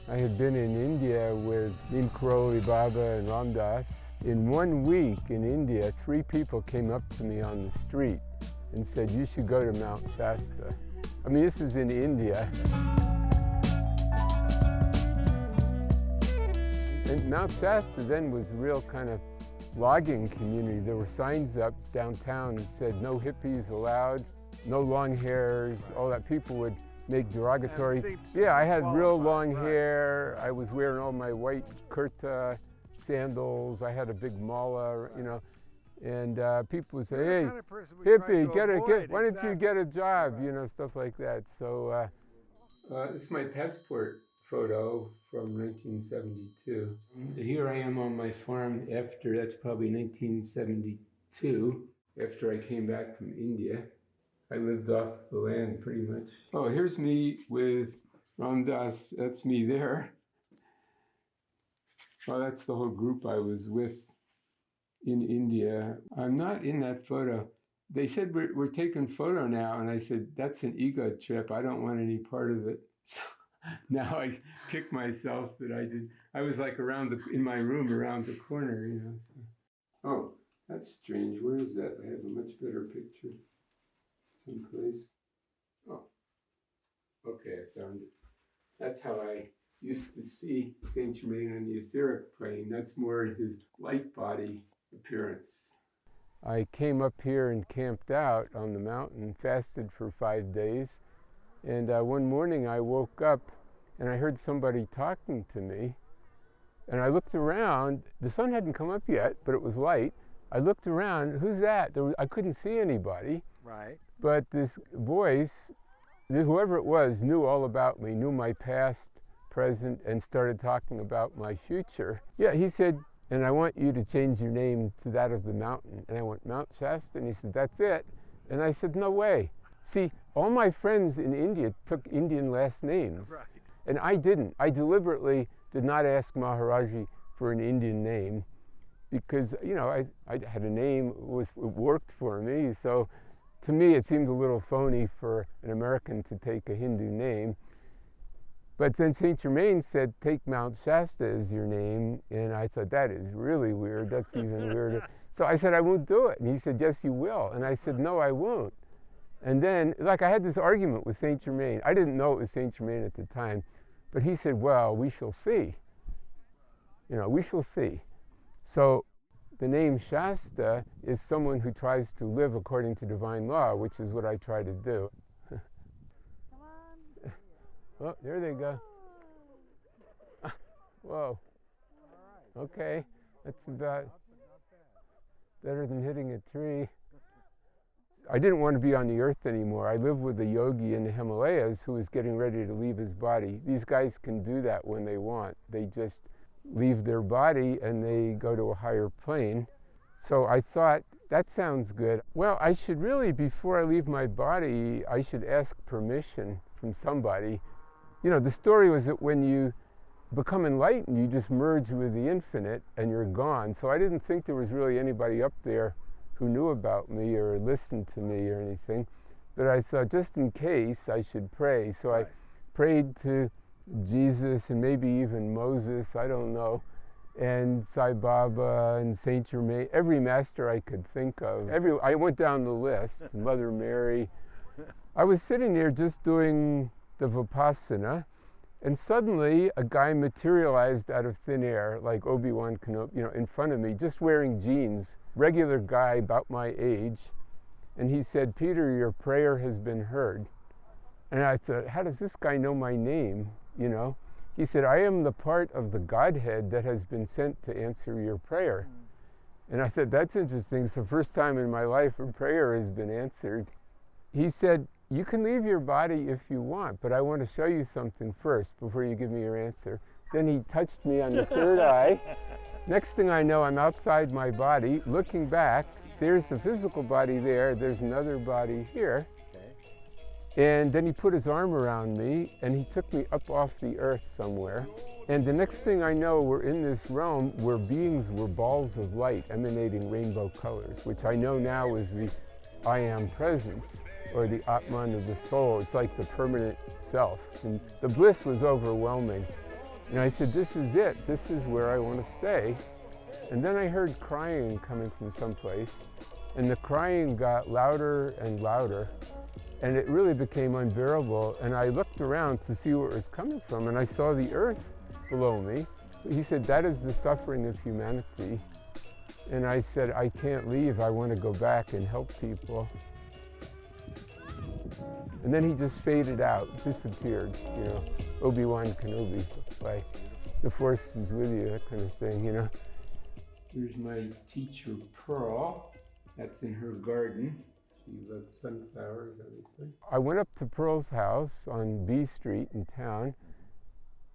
I had been in India with Neem Karoli Baba and Ram Dass. In 1 week in India, 3 people came up to me on the street and said, you should go to Mount Shasta. I mean, this is in India. And Mount Shasta then was a real kind of logging community. There were signs up downtown that said no hippies allowed, no long hairs, all that. People would make derogatory. Yeah, I had real long hair. I was wearing all my white kurta, sandals. I had a big malla, you know. And people would say, hey, hippie, why don't you get a job, you know, stuff like that. So this is my passport photo from 1972. Here I am on my farm after, that's probably 1972, after I came back from India. I lived off the land pretty much. Oh, here's me with Ram Dass, that's me there. Well, that's the whole group I was with in India. I'm not in that photo. They said we're taking photo now, and I said, that's an ego trip. I don't want any part of it. So now I kick myself that I did. I was like in my room around the corner, you know. So. Oh, that's strange. Where is that? I have a much better picture. Someplace. Oh, okay, I found it. That's how I used to see Saint Germain on the etheric plane. That's more his light body appearance. I came up here and camped out on the mountain, fasted for 5 days, and one morning I woke up and I heard somebody talking to me, and I looked around. The sun hadn't come up yet, but it was light. I looked around, who's that? I couldn't see anybody. Right. But this voice, whoever it was, knew all about me, knew my past, present, and started talking about my future. Yeah, he said, and I want you to change your name to that of the mountain. And I went, Mount Shasta? And he said, that's it. And I said, no way. See, all my friends in India took Indian last names. Right. And I didn't. I deliberately did not ask Maharaji for an Indian name because, you know, I had a name, it worked for me. So to me, it seemed a little phony for an American to take a Hindu name. But then Saint Germain said, take Mount Shasta as your name. And I thought, that is really weird. That's even weirder. So I said, I won't do it. And he said, yes, you will. And I said, no, I won't. And then, like, I had this argument with Saint Germain. I didn't know it was Saint Germain at the time. But he said, well, we shall see. You know, we shall see. So the name Shasta is someone who tries to live according to divine law, which is what I try to do. Come on. Oh, there they go. Whoa. Okay, that's about better than hitting a tree. I didn't want to be on the earth anymore. I lived with a yogi in the Himalayas who was getting ready to leave his body. These guys can do that when they want. They just leave their body and they go to a higher plane. So I thought, that sounds good. Well, I should really, before I leave my body, I should ask permission from somebody. You know, the story was that when you become enlightened, you just merge with the infinite and you're gone. So I didn't think there was really anybody up there who knew about me or listened to me or anything. But I thought, just in case, I should pray. So I prayed to Jesus and maybe even Moses, I don't know, and Sai Baba and Saint Germain, every master I could think of. I went down the list, Mother Mary. I was sitting there just doing the Vipassana, and suddenly a guy materialized out of thin air, like Obi-Wan Kenobi, you know, in front of me, just wearing jeans, regular guy about my age, and he said, Peter, your prayer has been heard. And I thought, how does this guy know my name, you know? He said, I am the part of the Godhead that has been sent to answer your prayer. And I thought, that's interesting. It's the first time in my life a prayer has been answered. He said, you can leave your body if you want, but I want to show you something first before you give me your answer. Then he touched me on the third eye. Next thing I know, I'm outside my body, looking back. There's the physical body there. There's another body here. And then he put his arm around me, and he took me up off the earth somewhere. And the next thing I know, we're in this realm where beings were balls of light emanating rainbow colors, which I know now is the I Am Presence, or the Atman of the soul. It's like the permanent self. And the bliss was overwhelming. And I said, this is it. This is where I want to stay. And then I heard crying coming from someplace, and the crying got louder and louder, and it really became unbearable. And I looked around to see where it was coming from, and I saw the earth below me. He said, that is the suffering of humanity. And I said, I can't leave. I want to go back and help people. And then he just faded out, disappeared, you know, Obi-Wan Kenobi, like the Force is with you, that kind of thing, you know. Here's my teacher, Pearl. That's in her garden. She loved sunflowers, obviously. I went up to Pearl's house on B Street in town.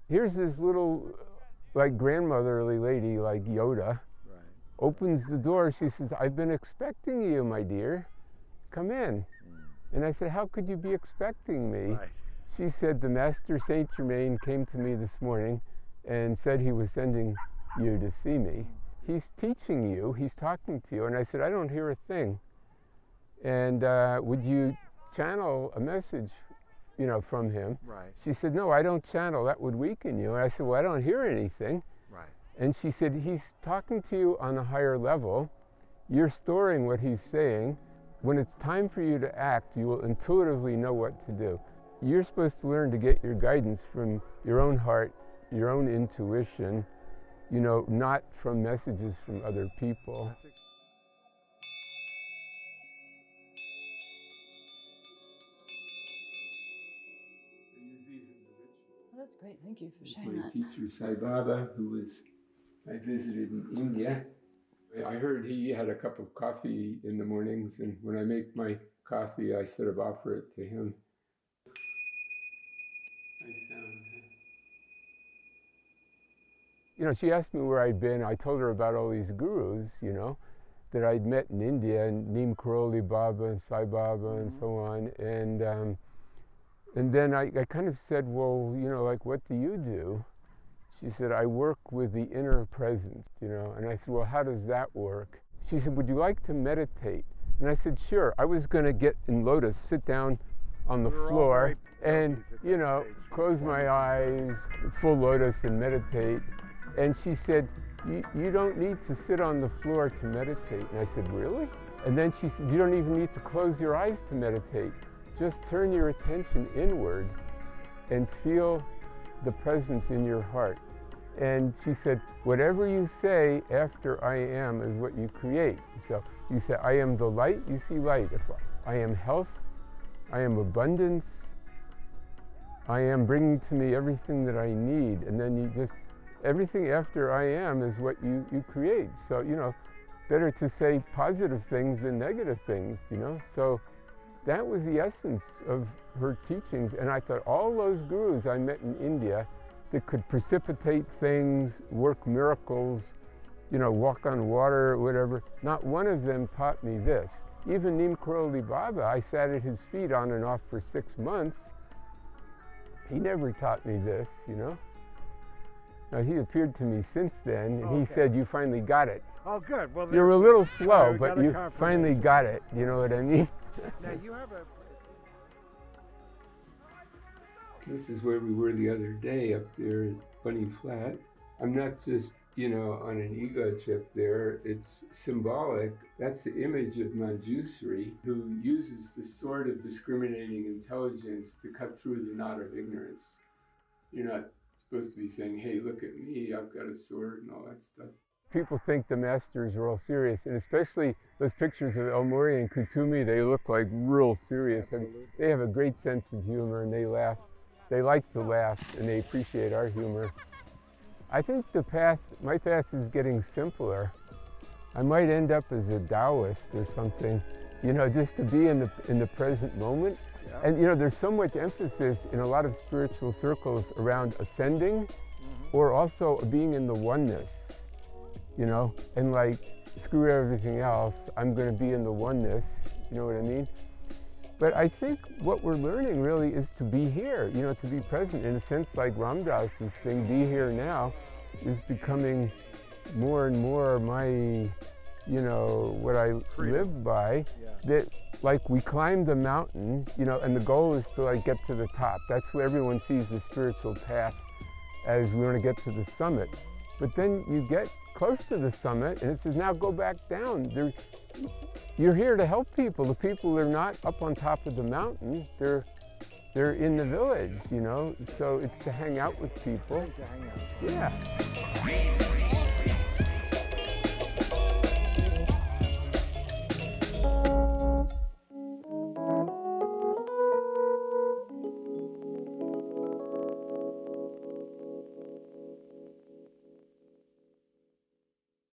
Here's this little, like, grandmotherly lady, like Yoda. Right. Opens the door. She says, I've been expecting you, my dear. Come in. And I said, how could you be expecting me? Right. She said, the Master Saint Germain came to me this morning and said he was sending you to see me. He's teaching you, he's talking to you. And I said, I don't hear a thing. And would you channel a message, you know, from him? Right. She said, no, I don't channel, that would weaken you. And I said, well, I don't hear anything. Right. And she said, he's talking to you on a higher level. You're storing what he's saying. When it's time for you to act, you will intuitively know what to do. You're supposed to learn to get your guidance from your own heart, your own intuition, you know, not from messages from other people. Oh, that's great. Thank you for sharing my that. teacher, Sai Baba, I visited in India. I heard he had a cup of coffee in the mornings, and when I make my coffee, I sort of offer it to him. Nice sound, huh? You know, she asked me where I'd been. I told her about all these gurus, you know, that I'd met in India, and Neem Karoli Baba and Sai Baba and so on. And then I kind of said, well, you know, like, what do you do? She said, I work with the inner presence, you know. And I said, well, how does that work? She said, would you like to meditate? And I said, sure. I was going to get in lotus, sit down on the floor and, you know, close my eyes, full lotus and meditate. And she said, you don't need to sit on the floor to meditate. And I said, really? And then she said, you don't even need to close your eyes to meditate. Just turn your attention inward and feel the presence in your heart. And she said, whatever you say after I am is what you create. So you say, I am the light, you see light. If I am health, I am abundance, I am bringing to me everything that I need. And then you just, everything after I am is what you create. So, you know, better to say positive things than negative things, you know. So that was the essence of her teachings. And I thought all those gurus I met in India that could precipitate things, work miracles, you know, walk on water, whatever, not one of them taught me this. Even Neem Karoli Baba, I sat at his feet on and off for 6 months. He never taught me this, you know. Now, he appeared to me since then, and he said, you finally got it. Oh, good. Well, you're a little slow, but you finally got it, you know what I mean? Now, you have a... This is where we were the other day up there at Bunny Flat. I'm not just, you know, on an ego trip there. It's symbolic. That's the image of Manjusri, who uses the sword of discriminating intelligence to cut through the knot of ignorance. You're not supposed to be saying, hey, look at me, I've got a sword and all that stuff. People think the masters are all serious, and especially those pictures of El Morya and Kutumi, they look like real serious. And they have a great sense of humor, and they laugh. They like to laugh, and they appreciate our humor. I think my path is getting simpler. I might end up as a Taoist or something, you know, just to be in the present moment. Yeah. And, you know, there's so much emphasis in a lot of spiritual circles around ascending, or also being in the oneness, you know, and like, screw everything else, I'm going to be in the oneness, you know what I mean? But I think what we're learning really is to be here, you know, to be present. In a sense, like Ram Dass's thing, be here now, is becoming more and more my, you know, what I live by. Yeah. That, like, we climb the mountain, you know, and the goal is to, like, get to the top. That's what everyone sees the spiritual path, as we want to get to the summit. But then you get close to the summit and it says, now go back down. You're here to help people. The people are not up on top of the mountain. They're in the village, you know? So it's to hang out with people. To hang out. Yeah.